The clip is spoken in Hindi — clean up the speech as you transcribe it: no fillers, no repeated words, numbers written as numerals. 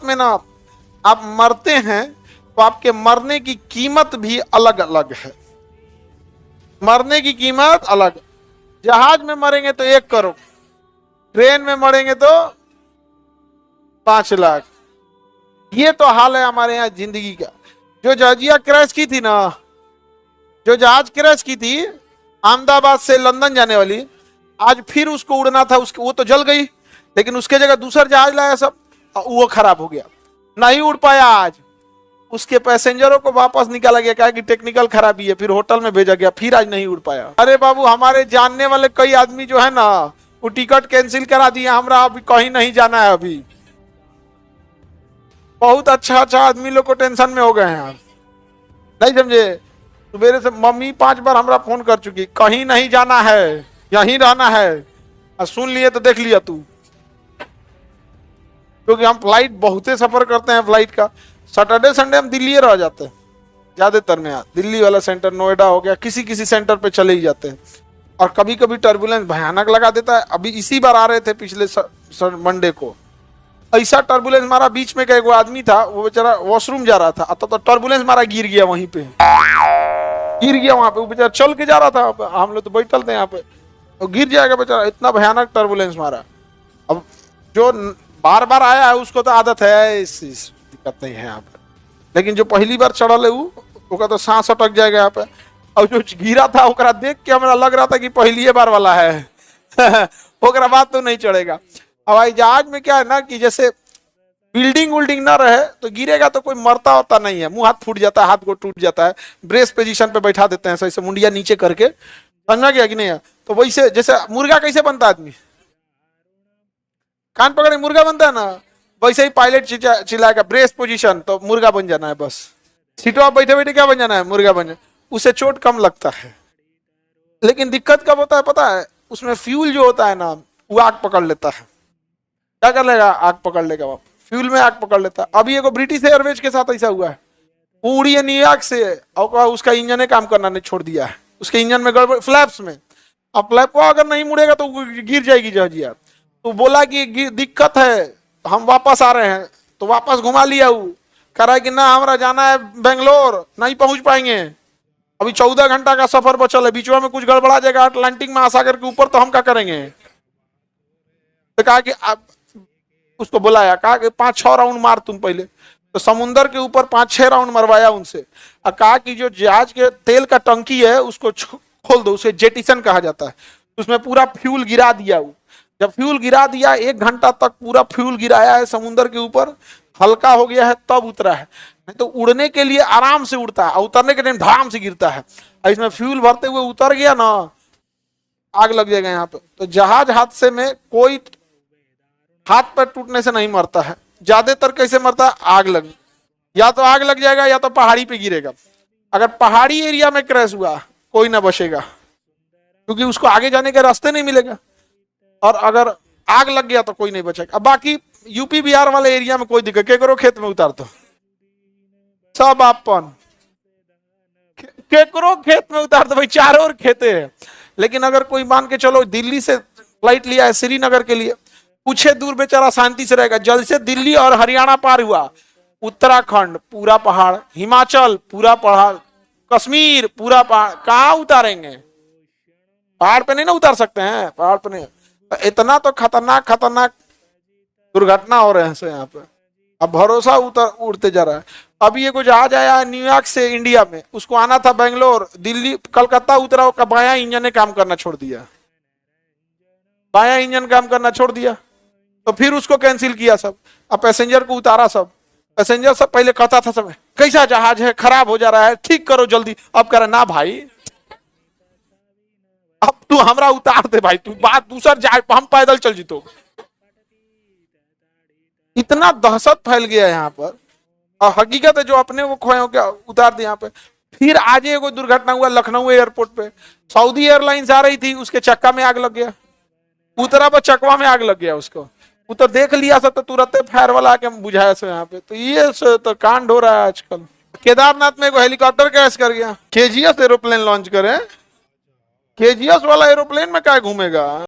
में ना आप मरते हैं तो आपके मरने की कीमत भी अलग अलग है। मरने की कीमत अलग। जहाज में मरेंगे तो 1 करोड़, ट्रेन में मरेंगे तो 5 लाख। ये तो हाल है हमारे यहाँ जिंदगी का। जो जहाजिया क्रैश की थी ना, जो जहाज क्रैश की थी अहमदाबाद से लंदन जाने वाली, आज फिर उसको उड़ना था, उसके वो तो जल गई, लेकिन उसके जगह दूसरा जहाज लाया सब, वो खराब हो गया, नहीं उड़ पाया। आज उसके पैसेंजरों को वापस निकाला गया, कहा कि टेक्निकल खराबी है, फिर होटल में भेजा गया, फिर आज नहीं उड़ पाया। अरे बाबू, हमारे जानने वाले कई आदमी जो है ना, वो टिकट कैंसिल करा दिए, हमरा अभी कहीं नहीं जाना है। अभी बहुत अच्छा अच्छा आदमी लोग को टेंशन में हो गए हैं। आप नहीं समझे? सुबह से मम्मी 5 बार हमरा फोन कर चुकी, कहीं नहीं जाना है, यहीं रहना है। सुन लिए तो देख लिया तू, क्योंकि हम फ्लाइट बहुते सफर करते हैं। फ्लाइट का सैटरडे संडे हम दिल्ली रह जाते हैं ज्यादातर में। दिल्ली वाला सेंटर, नोएडा हो गया, किसी किसी सेंटर पे चले ही जाते हैं। और कभी कभी टर्बुलेंस भयानक लगा देता है। अभी इसी बार आ रहे थे पिछले मंडे को, ऐसा टर्बुलेंस मारा, बीच में का एक आदमी था, वो बेचारा वॉशरूम जा रहा था, तो टर्बुलेंस मारा, गिर गया वहीं पे, गिर गया वहां पे। वो बेचारा चल के जा रहा था, हम लोग तो बैठल थे यहाँ पे, तो गिर जाएगा बेचारा, इतना भयानक टर्बुलेंस मारा। अब जो बार बार आया है उसको तो आदत है, इस दिक्कत नहीं है यहाँ पे, लेकिन जो पहली बार चढ़ल है वो तो सांस अटक जाएगा यहाँ पे। और जो गिरा था ओकरा देख के हमरा लग रहा था कि पहली बार वाला है ओकरा बाद तो नहीं चढ़ेगा। हवाई जहाज में क्या है ना कि जैसे बिल्डिंग उल्डिंग ना रहे तो गिरेगा तो कोई मरता होता नहीं है, मुंह हाथ फूट जाता है, हाथ को टूट जाता है, ब्रेस पोजीशन पे बैठा देते हैं, सही से मुंडिया नीचे करके, समझा गया कि नहीं है? तो वैसे जैसे मुर्गा कैसे बनता है, आदमी कान पकड़े मुर्गा बनता है ना, वैसे ही पायलट चिल्लाएगा ब्रेस पोजीशन, तो मुर्गा बन जाना है बस। सीटों आप बैठे बैठे क्या बन जाना है, मुर्गा बन जाना। उसे चोट कम लगता है, लेकिन दिक्कत कब होता है पता है? उसमें फ्यूल जो होता है ना, वो आग पकड़ लेता है। क्या कर लेगा? आग पकड़ लेगा, वो फ्यूल में आग पकड़ लेता है। अभी एक ब्रिटिश एयरवेज के साथ ऐसा हुआ है, वो उड़ी है न्यूयॉर्क से, और उसका इंजन ने काम करना नहीं छोड़ दिया है, उसके इंजन में गड़बड़, फ्लैप्स में। अब फ्लैप को अगर नहीं मुड़ेगा तो गिर जाएगी जहाजिया। तो बोला कि दिक्कत है, हम वापस आ रहे हैं, तो वापस घुमा लिया। वो कह रहा है कि ना हमारा जाना है बेंगलोर, नहीं पहुंच पाएंगे, अभी 14 घंटा का सफर बचल है, बीच में कुछ गड़बड़ा जाएगा अटलांटिक महासागर के ऊपर, तो हम क्या करेंगे? तो कहा कि आप उसको बुलाया, कहा कि 5-6 राउंड मार तुम पहले, तो समुंदर के ऊपर 5-6 राउंड मरवाया उनसे, और कहा कि जो जहाज के तेल का टंकी है उसको खोल दो, उसे जेटिसन कहा जाता है, उसमें पूरा फ्यूल गिरा दिया। वो जब फ्यूल गिरा दिया, 1 घंटा तक पूरा फ्यूल गिराया है समुद्र के ऊपर, हल्का हो गया है तब उतरा है, नहीं तो उड़ने के लिए आराम से उड़ता है, और उतरने के टाइम धड़ाम से गिरता है। इसमें फ्यूल भरते हुए उतर गया ना, आग लग जाएगा यहाँ पे। तो जहाज हादसे में कोई हाथ पैर टूटने से नहीं मरता है, ज्यादातर कैसे मरता है? आग लग, या तो आग लग जाएगा या तो पहाड़ी पे गिरेगा। अगर पहाड़ी एरिया में क्रैश हुआ कोई ना बचेगा, क्योंकि उसको आगे जाने के रास्ते नहीं मिलेगा, और अगर आग लग गया तो कोई नहीं बचेगा। अब बाकी यूपी बिहार वाले एरिया में कोई दिक्कत, केकरो खेत में उतार दो, सब अपन केकरो खेत में उतार दो भाई, चारों ओर खेते हैं। लेकिन अगर कोई मान के चलो दिल्ली से फ्लाइट लिया है श्रीनगर के लिए, कुछ दूर बेचारा शांति से रहेगा, जल्द से दिल्ली और हरियाणा पार हुआ, उत्तराखंड पूरा पहाड़, हिमाचल पूरा पहाड़, कश्मीर पूरा पहाड़, कहाँ उतारेंगे? पहाड़ पे नहीं ना उतार सकते हैं, पहाड़ पे नहीं। इतना तो खतरनाक खतरनाक दुर्घटना हो रहे हैं यहाँ पे। अब भरोसा उड़ते जा रहा है। अभी ये कुछ जहाज आया न्यूयॉर्क से इंडिया में, उसको आना था बेंगलोर, दिल्ली कलकत्ता उतरा, उसका बायां इंजन ने काम करना छोड़ दिया, बायां इंजन काम करना छोड़ दिया, तो फिर उसको कैंसिल किया सब। अब पैसेंजर को उतारा, सब पैसेंजर सब पहले कहता था सब कैसा जहाज है, खराब हो जा रहा है, ठीक करो जल्दी। अब कह रहा ना भाई, अब तू हमरा उतार दे भाई, तू बात दूसर जाए, हम पैदल चल जीतो। इतना दहशत फैल गया यहाँ पर, और हकीकत है जो अपने वो खोए हो क्या उतार दे यहाँ पे। फिर आज एगो दुर्घटना हुआ लखनऊ एयरपोर्ट पे, सऊदी एयरलाइंस आ रही थी, उसके चक्का में आग लग गया, उतरा पर चकवा में आग लग गया उसको, वो तो देख लिया सब, तो तुरंत फायर वाला आके बुझाया सो यहाँ पे। तो ये तो कांड हो रहा है आजकल। केदारनाथ में एगो हेलीकॉप्टर क्रैश कर गया, केजीएस एरोप्लेन लॉन्च करे, केजीएस वाला एरोप्लेन में क्या घूमेगा।